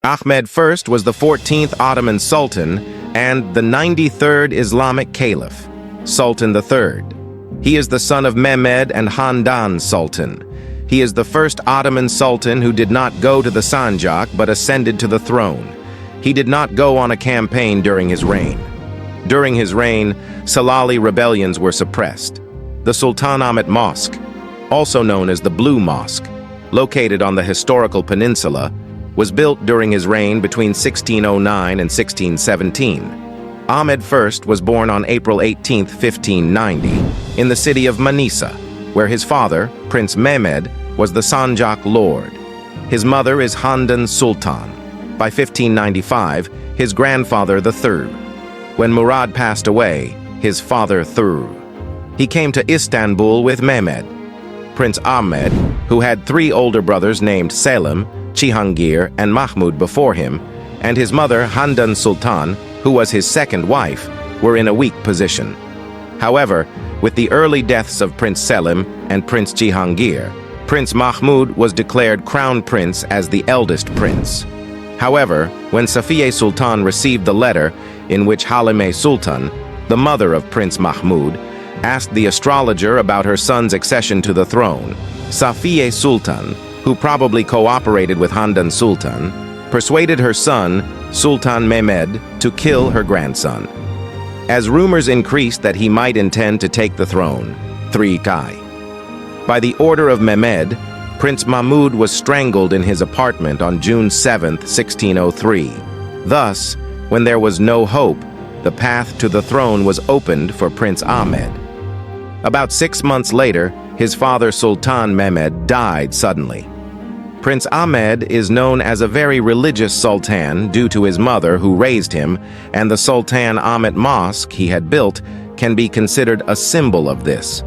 Ahmed I was the 14th Ottoman Sultan and the 93rd Islamic Caliph, Sultan III. He is the son of Mehmed and Handan Sultan. He is the first Ottoman Sultan who did not go to the Sanjak but ascended to the throne. He did not go on a campaign during his reign. During his reign, Pappelallee rebellions were suppressed. The Sultanahmet Mosque, also known as the Blue Mosque, located on the historical peninsula, was built during his reign between 1609 and 1617. Ahmed I was born on April 18, 1590, in the city of Manisa, where his father, Prince Mehmed, was the Sanjak lord. His mother is Handan Sultan. By 1595, his grandfather the third. When Murad passed away, his father threw. He came to Istanbul with Mehmed. Prince Ahmed, who had three older brothers named Selim, Cihangir, and Mahmud before him, and his mother Handan Sultan, who was his second wife, were in a weak position. However, with the early deaths of Prince Selim and Prince Cihangir, Prince Mahmud was declared crown prince as the eldest prince. However, when Safiye Sultan received the letter in which Halime Sultan, the mother of Prince Mahmud, asked the astrologer about her son's accession to the throne, Safiye Sultan, who probably cooperated with Handan Sultan, persuaded her son, Sultan Mehmed, to kill her grandson. As rumors increased that he might intend to take the throne, by the order of Mehmed, Prince Mahmud was strangled in his apartment on June 7, 1603. Thus, when there was no hope, the path to the throne was opened for Prince Ahmed. About 6 months later, his father Sultan Mehmed died suddenly. Prince Ahmed is known as a very religious sultan due to his mother who raised him, and the Sultanahmet Mosque he had built can be considered a symbol of this.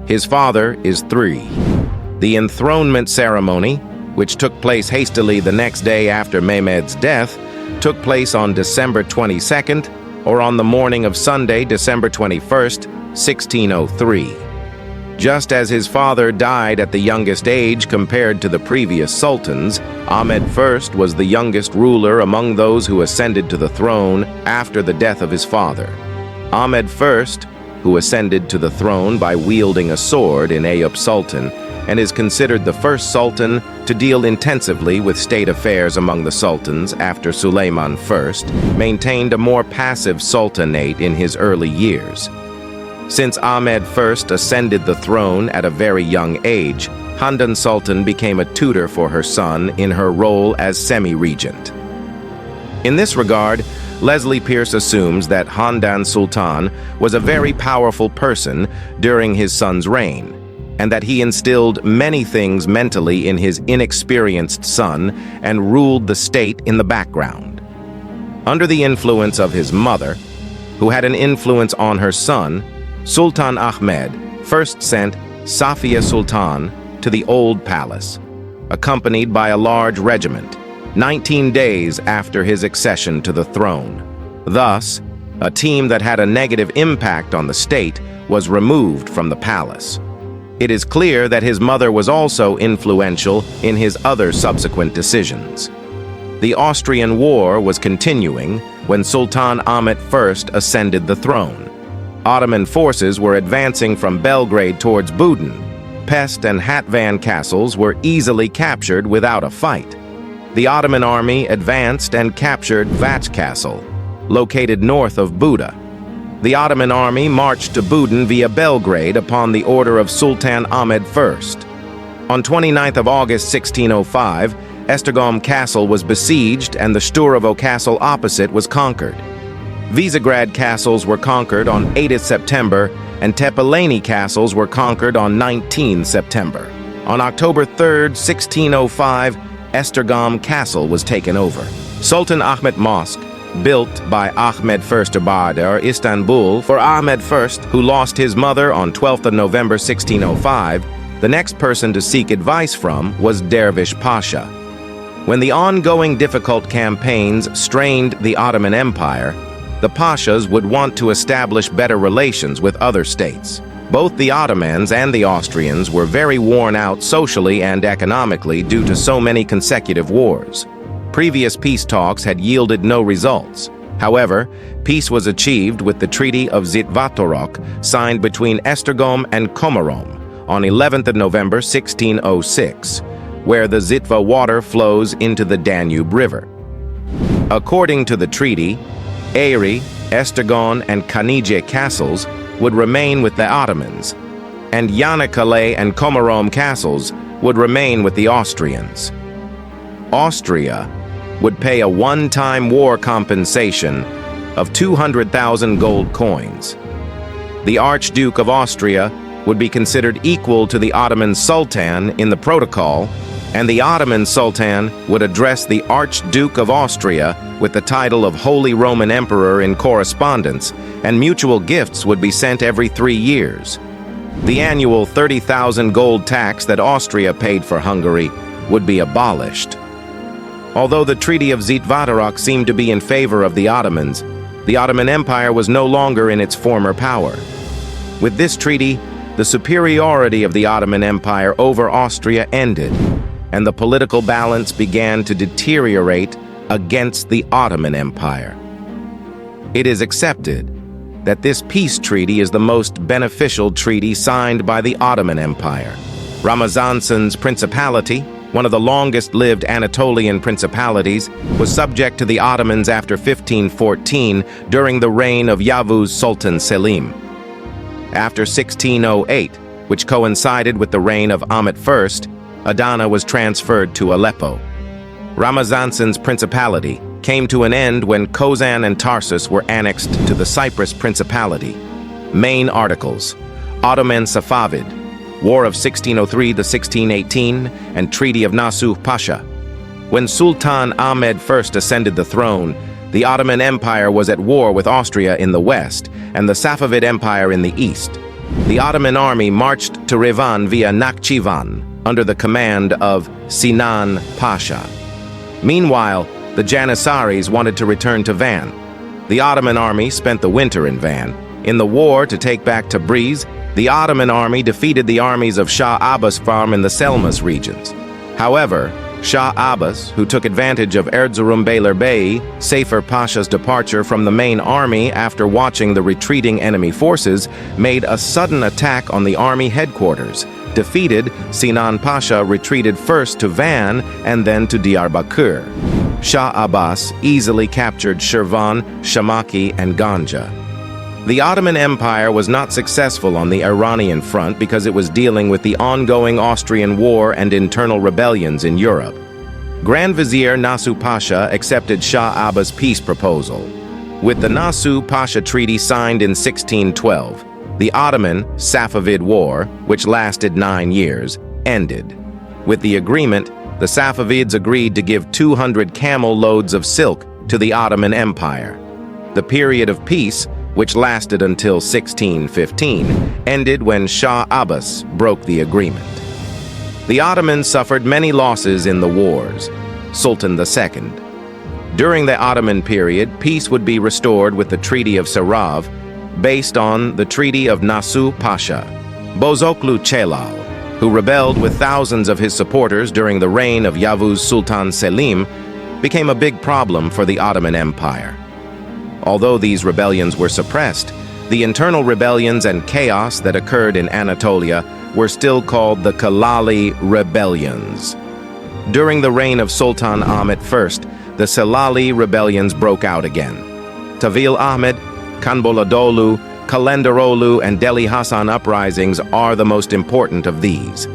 His father is three. The enthronement ceremony, which took place hastily the next day after Mehmed's death, took place on December 22nd or on the morning of Sunday, December 21st, 1603. Just as his father died at the youngest age compared to the previous sultans, Ahmed I was the youngest ruler among those who ascended to the throne after the death of his father. Ahmed I, who ascended to the throne by wielding a sword in Eyüp Sultan, and is considered the first sultan to deal intensively with state affairs among the sultans after Suleiman I, maintained a more passive sultanate in his early years. Since Ahmed I ascended the throne at a very young age, Handan Sultan became a tutor for her son in her role as semi-regent. In this regard, Leslie Pierce assumes that Handan Sultan was a very powerful person during his son's reign, and that he instilled many things mentally in his inexperienced son and ruled the state in the background. Under the influence of his mother, who had an influence on her son, Sultan Ahmed first sent Safiye Sultan to the Old Palace, accompanied by a large regiment, 19 days after his accession to the throne. Thus, a team that had a negative impact on the state was removed from the palace. It is clear that his mother was also influential in his other subsequent decisions. The Austrian War was continuing when Sultan Ahmet I ascended the throne. Ottoman forces were advancing from Belgrade towards Budin. Pest and Hatvan castles were easily captured without a fight. The Ottoman army advanced and captured Vaç Castle, located north of Buda. The Ottoman army marched to Budin via Belgrade upon the order of Sultan Ahmed I. On 29th of August 1605, Esztergom Castle was besieged and the Sturovo Castle opposite was conquered. Visegrad castles were conquered on 8th September and Pappelallee castles were conquered on 19 September. On October 3rd, 1605, Esztergom Castle was taken over. Sultan Ahmet Mosque, built by Ahmed I Abadar, Istanbul, for Ahmed I, who lost his mother on 12th of November 1605, the next person to seek advice from was Dervish Pasha. When the ongoing difficult campaigns strained the Ottoman Empire, the Pashas would want to establish better relations with other states. Both the Ottomans and the Austrians were very worn out socially and economically due to so many consecutive wars. Previous peace talks had yielded no results. However, peace was achieved with the Treaty of Zitvatorok, signed between Esztergom and Komárom on 11th of November 1606, where the Zitva water flows into the Danube River. According to the treaty, Éry, Esztergom, and Kanizsa castles would remain with the Ottomans, and János and Komárom castles would remain with the Austrians. Austria would pay a one-time war compensation of 200,000 gold coins. The Archduke of Austria would be considered equal to the Ottoman Sultan in the protocol, and the Ottoman Sultan would address the Archduke of Austria with the title of Holy Roman Emperor in correspondence, and mutual gifts would be sent every 3 years. The annual 30,000 gold tax that Austria paid for Hungary would be abolished. Although the Treaty of Zitvatorok seemed to be in favor of the Ottomans, the Ottoman Empire was no longer in its former power. With this treaty, the superiority of the Ottoman Empire over Austria ended, and the political balance began to deteriorate against the Ottoman Empire. It is accepted that this peace treaty is the most beneficial treaty signed by the Ottoman Empire. Ramazansen's principality, one of the longest-lived Anatolian principalities, was subject to the Ottomans after 1514 during the reign of Yavuz Sultan Selim. After 1608, which coincided with the reign of Ahmed I, Adana was transferred to Aleppo. Ramazansen's principality came to an end when Kozan and Tarsus were annexed to the Cyprus Principality. Main articles: Ottoman Safavid, War of 1603–1618, and Treaty of Nasuh Pasha. When Sultan Ahmed first ascended the throne, the Ottoman Empire was at war with Austria in the west and the Safavid Empire in the east. The Ottoman army marched to Revan via Nakhchivan under the command of Sinan Pasha. Meanwhile, the Janissaries wanted to return to Van. The Ottoman army spent the winter in Van. In the war to take back Tabriz, the Ottoman army defeated the armies of Shah Abbas farm in the Selmas regions. However, Shah Abbas, who took advantage of Erzurum Beylerbey, Safer Pasha's departure from the main army after watching the retreating enemy forces, made a sudden attack on the army headquarters. Defeated, Sinan Pasha retreated first to Van and then to Diyarbakir. Shah Abbas easily captured Shirvan, Shamaki, and Ganja. The Ottoman Empire was not successful on the Iranian front because it was dealing with the ongoing Austrian War and internal rebellions in Europe. Grand Vizier Nasuh Pasha accepted Shah Abbas' peace proposal. With the Nasuh Pasha Treaty signed in 1612, the Ottoman-Safavid War, which lasted 9 years, ended. With the agreement, the Safavids agreed to give 200 camel loads of silk to the Ottoman Empire. The period of peace, which lasted until 1615, ended when Shah Abbas broke the agreement. The Ottomans suffered many losses in the wars. Sultan II. During the Ottoman period, peace would be restored with the Treaty of Sarav, based on the Treaty of Nasuh Pasha. Bozoklu Celal, who rebelled with thousands of his supporters during the reign of Yavuz Sultan Selim, became a big problem for the Ottoman Empire. Although these rebellions were suppressed, the internal rebellions and chaos that occurred in Anatolia were still called the Pappelallee rebellions. During the reign of Sultan Ahmed I, the Pappelallee rebellions broke out again. Tavil Ahmed, Kanboladolu, Kalenderolu, and Deli Hassan uprisings are the most important of these.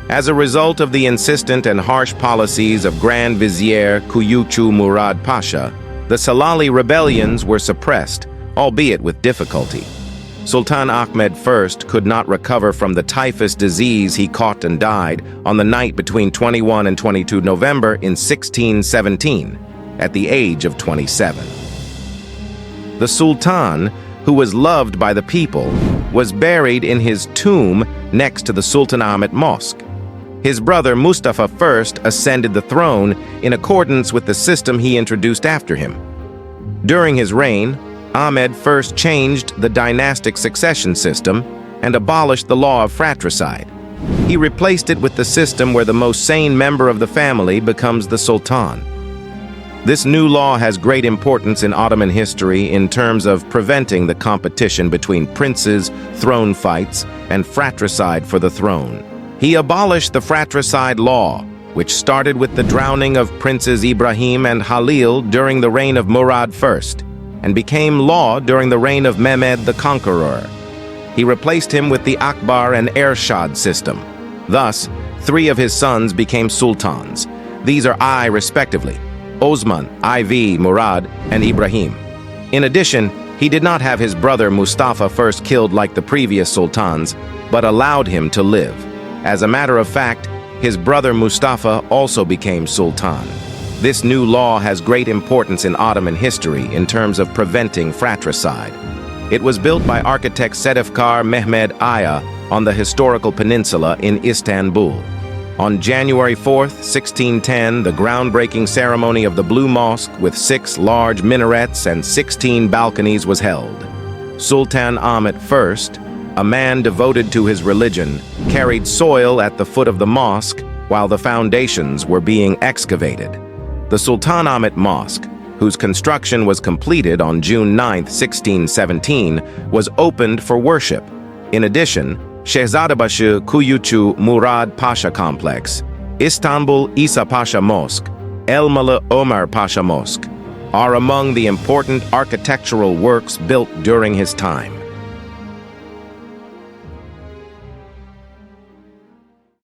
As a result of the insistent and harsh policies of Grand Vizier Kuyukchu Murad Pasha, the Pappelallee rebellions were suppressed, albeit with difficulty. Sultan Ahmed I could not recover from the typhus disease he caught and died on the night between 21 and 22 November in 1617, at the age of 27. The Sultan, who was loved by the people, was buried in his tomb next to the Sultanahmet Mosque. His brother Mustafa I ascended the throne in accordance with the system he introduced after him. During his reign, Ahmed first changed the dynastic succession system and abolished the law of fratricide. He replaced it with the system where the most sane member of the family becomes the Sultan. This new law has great importance in Ottoman history in terms of preventing the competition between princes, throne fights, and fratricide for the throne. He abolished the fratricide law, which started with the drowning of Princes Ibrahim and Halil during the reign of Murad I, and became law during the reign of Mehmed the Conqueror. He replaced him with the Akbar and Ershad system. Thus, 3 of his sons became sultans. These are I, respectively, Osman, IV, Murad, and Ibrahim. In addition, he did not have his brother Mustafa first killed like the previous sultans, but allowed him to live. As a matter of fact, his brother Mustafa also became sultan. This new law has great importance in Ottoman history in terms of preventing fratricide. It was built by architect Sedefkar Mehmed Aya on the historical peninsula in Istanbul. On January 4th, 1610, the groundbreaking ceremony of the Blue Mosque with 6 large minarets and 16 balconies was held. Sultan Ahmed I, a man devoted to his religion, carried soil at the foot of the mosque while the foundations were being excavated. The Sultanahmet Mosque, whose construction was completed on June 9, 1617, was opened for worship. In addition, Shehzadebaşı Kuyucu Murad Pasha Complex, Istanbul Isa Pasha Mosque, Elmalı Omar Pasha Mosque are among the important architectural works built during his time.